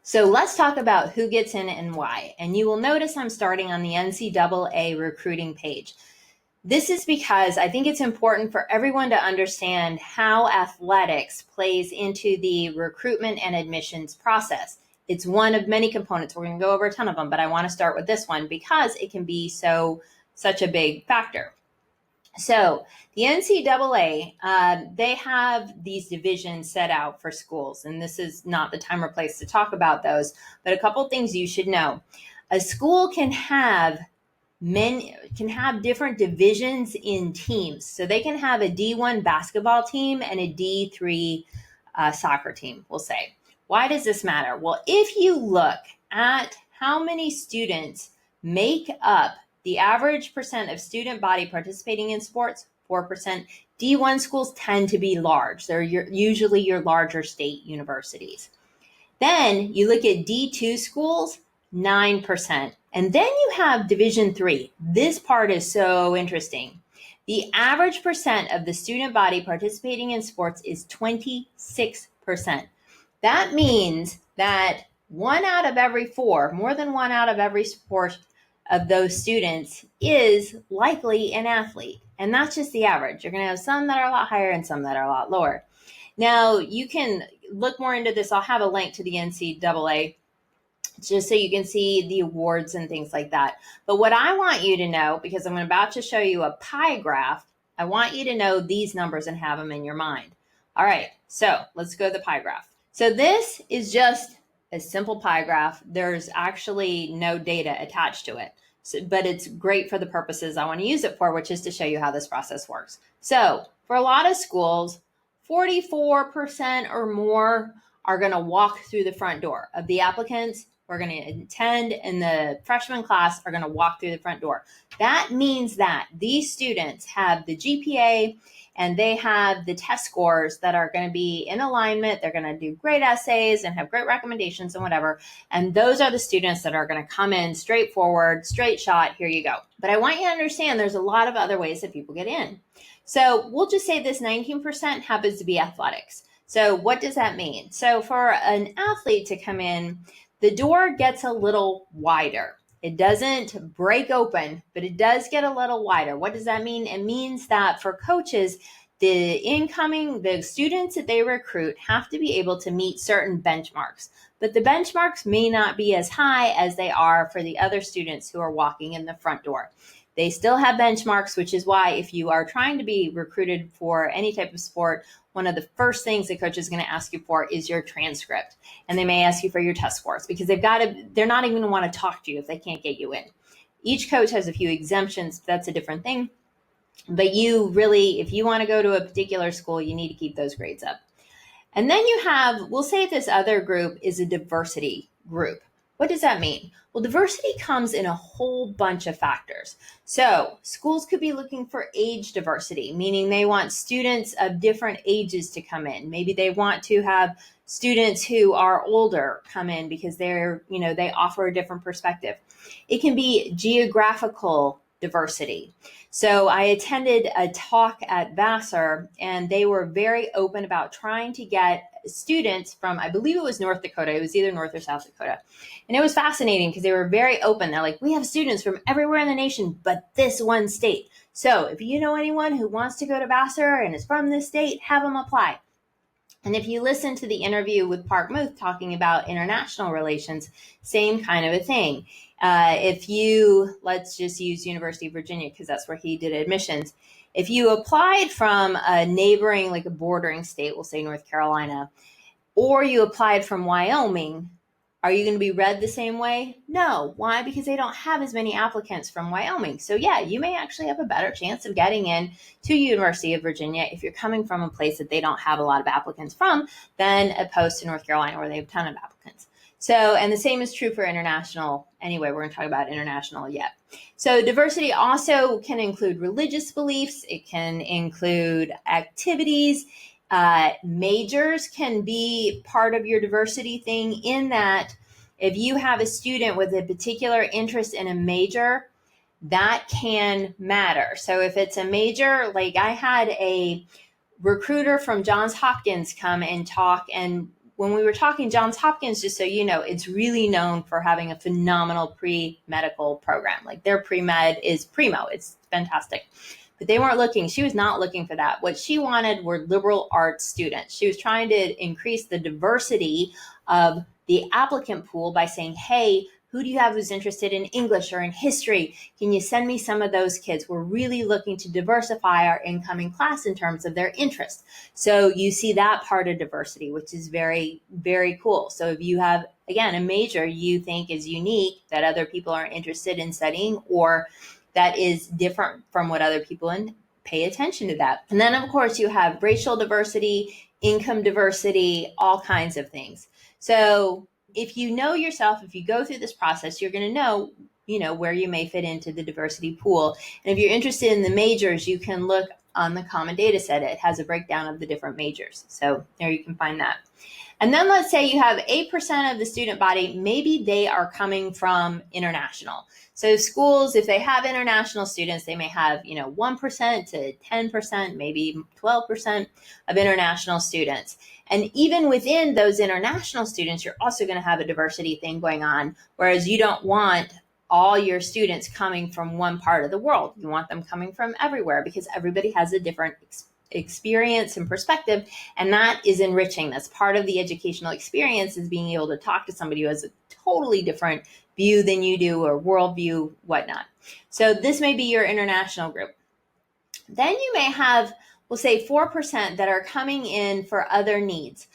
So let's talk about who gets in and why. And you will notice I'm starting on the NCAA recruiting page. This is because I think it's important for everyone to understand how athletics plays into the recruitment and admissions process. It's one of many components. We're going to go over a ton of them, but I want to start with this one because it can be such a big factor. So the NCAA, they have these divisions set out for schools, and this is not the time or place to talk about those, but a couple things you should know. A school can have different divisions in teams. So they can have a D1 basketball team and a D3 soccer team, we'll say. Why does this matter? Well, if you look at how many students make up the average percent of student body participating in sports, 4%. D1 schools tend to be large. They're usually your larger state universities. Then you look at D2 schools, 9%. And then you have Division 3. This part is so interesting. The average percent of the student body participating in sports is 26%. That means that one out of every four, more than one out of every sport of those students is likely an athlete. And that's just the average. You're going to have some that are a lot higher and some that are a lot lower. Now, you can look more into this. I'll have a link to the NCAA just so you can see the awards and things like that. But what I want you to know, because I'm about to show you a pie graph, I want you to know these numbers and have them in your mind. All right, so let's go to the pie graph. So this is just a simple pie graph. There's actually no data attached to it, but it's great for the purposes I want to use it for, which is to show you how this process works. So for a lot of schools, 44% or more are going to walk through the front door. Of the applicants who are going to attend in the freshman class are going to walk through the front door. That means that these students have the GPA and they have the test scores that are going to be in alignment. They're going to do great essays and have great recommendations and whatever. And those are the students that are going to come in straightforward, straight shot, here you go. But I want you to understand there's a lot of other ways that people get in. So we'll just say this 19% happens to be athletics. So what does that mean? So for an athlete to come in, the door gets a little wider. It doesn't break open, but it does get a little wider. What does that mean? It means that for coaches, the students that they recruit have to be able to meet certain benchmarks, but the benchmarks may not be as high as they are for the other students who are walking in the front door. They still have benchmarks, which is why if you are trying to be recruited for any type of sport, one of the first things the coach is going to ask you for is your transcript. And they may ask you for your test scores because they're not even going to want to talk to you if they can't get you in. Each coach has a few exemptions. That's a different thing. But you really, if you want to go to a particular school, you need to keep those grades up. And then you have, we'll say this other group is a diversity group. What does that mean? Well, diversity comes in a whole bunch of factors. So schools could be looking for age diversity, meaning they want students of different ages to come in. Maybe they want to have students who are older come in because they offer a different perspective. It can be geographical diversity. So I attended a talk at Vassar, and they were very open about trying to get students from, I believe it was North Dakota. It was either North or South Dakota. And it was fascinating because they were very open. They're like, we have students from everywhere in the nation, but this one state. So if you know anyone who wants to go to Vassar and is from this state, have them apply. And if you listen to the interview with Park Muth talking about international relations, same kind of a thing. Let's just use University of Virginia because that's where he did admissions. If you applied from a neighboring, like a bordering state, we'll say North Carolina, or you applied from Wyoming, are you going to be read the same way? No. Why? Because they don't have as many applicants from Wyoming. So yeah, you may actually have a better chance of getting in to University of Virginia if you're coming from a place that they don't have a lot of applicants from than opposed to North Carolina where they have a ton of applicants. So, and the same is true for international. Anyway, we're going to talk about international yet. So diversity also can include religious beliefs. It can include activities. Majors can be part of your diversity thing in that if you have a student with a particular interest in a major, that can matter. So if it's a major, like I had a recruiter from Johns Hopkins come and talk, and when we were talking, Johns Hopkins, just so you know, it's really known for having a phenomenal pre-medical program. Like their pre-med is primo. It's fantastic. But they weren't looking. She was not looking for that. What she wanted were liberal arts students. She was trying to increase the diversity of the applicant pool by saying, hey, who do you have who's interested in English or in history? Can you send me some of those kids? We're really looking to diversify our incoming class in terms of their interest. So you see that part of diversity, which is very, very cool. So if you have, again, a major you think is unique that other people aren't interested in studying, or that is different from what other people in, pay attention to that. And then, of course, you have racial diversity, income diversity, all kinds of things. So if you know yourself, if you go through this process, you're going to know, where you may fit into the diversity pool. And if you're interested in the majors, you can look on the common data set. It has a breakdown of the different majors. So there you can find that. And then let's say you have 8% of the student body, maybe they are coming from international. So schools, if they have international students, they may have, 1% to 10%, maybe 12% of international students. And even within those international students, you're also going to have a diversity thing going on, whereas you don't want all your students coming from one part of the world. You want them coming from everywhere because everybody has a different experience and perspective, and that is enriching. That's part of the educational experience, is being able to talk to somebody who has a totally different view than you do, or worldview, whatnot. So this may be your international group. Then you may have, we'll say 4% that are coming in for other needs.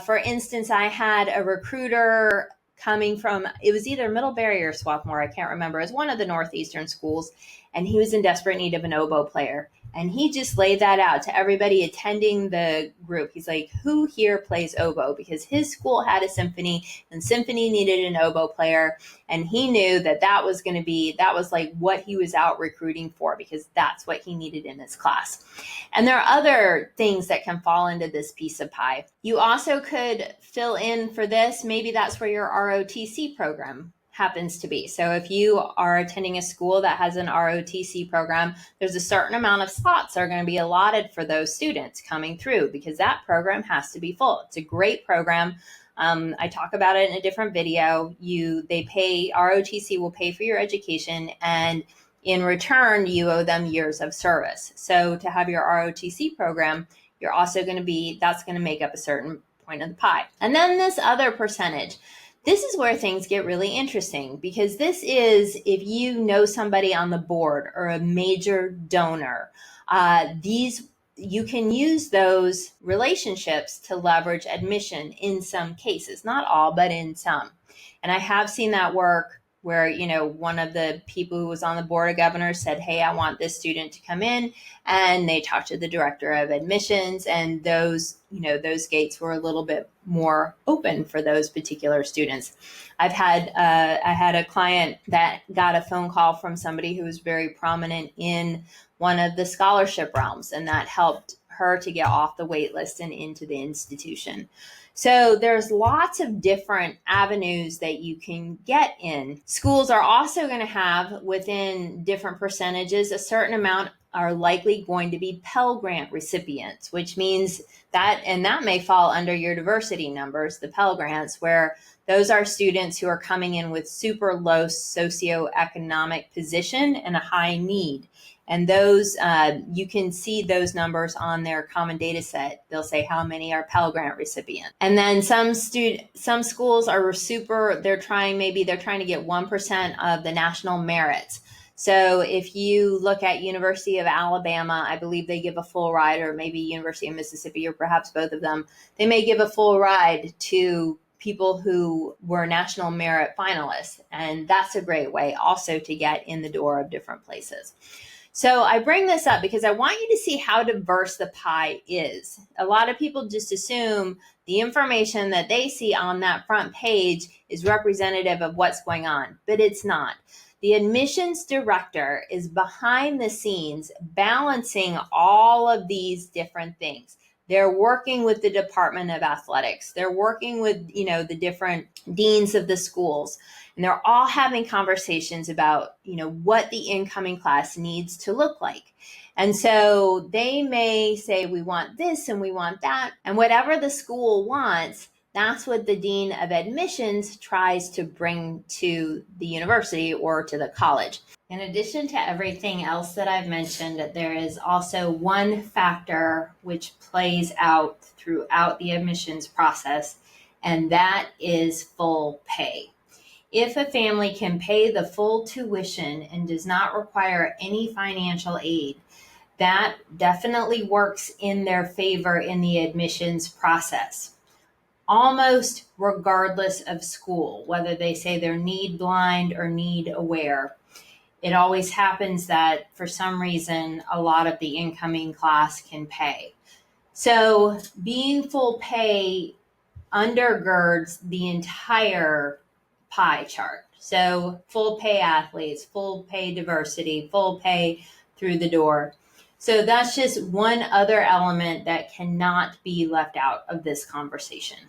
For instance, I had a recruiter coming from, it was either Middlebury or Swarthmore, I can't remember. It was one of the Northeastern schools, and he was in desperate need of an oboe player. And he just laid that out to everybody attending the group. He's like, who here plays oboe? Because his school had a symphony, and symphony needed an oboe player. And he knew that was going to be, that was like what he was out recruiting for, because that's what he needed in his class. And there are other things that can fall into this piece of pie. You also could fill in for this. Maybe that's where your ROTC program happens to be. So if you are attending a school that has an ROTC program, there's a certain amount of slots that are going to be allotted for those students coming through, because that program has to be full. It's a great program. I talk about it in a different video. ROTC will pay for your education, and in return, you owe them years of service. So to have your ROTC program, you're also going to that's going to make up a certain point of the pie. And then this other percentage, this is where things get really interesting, because this is if you know somebody on the board or a major donor. You can use those relationships to leverage admission in some cases, not all, but in some. And I have seen that work where, one of the people who was on the board of governors said, hey, I want this student to come in. And they talked to the director of admissions, and those gates were a little bit more open for those particular students. I had a client that got a phone call from somebody who was very prominent in one of the scholarship realms, and that helped her to get off the wait list and into the institution. So there's lots of different avenues that you can get in. Schools are also going to have, within different percentages, a certain amount are likely going to be Pell Grant recipients, which means that may fall under your diversity numbers, the Pell Grants, where those are students who are coming in with super low socioeconomic position and a high need. And those, you can see those numbers on their common data set. They'll say how many are Pell Grant recipients. And then some schools are they're trying to get 1% of the national merits. So if you look at University of Alabama, I believe they give a full ride, or maybe University of Mississippi, or perhaps both of them. They may give a full ride to people who were national merit finalists. And that's a great way also to get in the door of different places. So I bring this up because I want you to see how diverse the pie is. A lot of people just assume the information that they see on that front page is representative of what's going on, but it's not. The admissions director is behind the scenes balancing all of these different things. They're working with the Department of Athletics. They're working with, the different deans of the schools. And they're all having conversations about, what the incoming class needs to look like. And so they may say, we want this and we want that. And whatever the school wants, That's what the dean of admissions tries to bring to the university or to the college. In addition to everything else that I've mentioned, there is also one factor which plays out throughout the admissions process, and that is full pay. If a family can pay the full tuition and does not require any financial aid, that definitely works in their favor in the admissions process, almost regardless of school, whether they say they're need blind or need aware. It always happens that for some reason, a lot of the incoming class can pay. So being full pay undergirds the entire pie chart. So full pay athletes, full pay diversity, full pay through the door. So that's just one other element that cannot be left out of this conversation.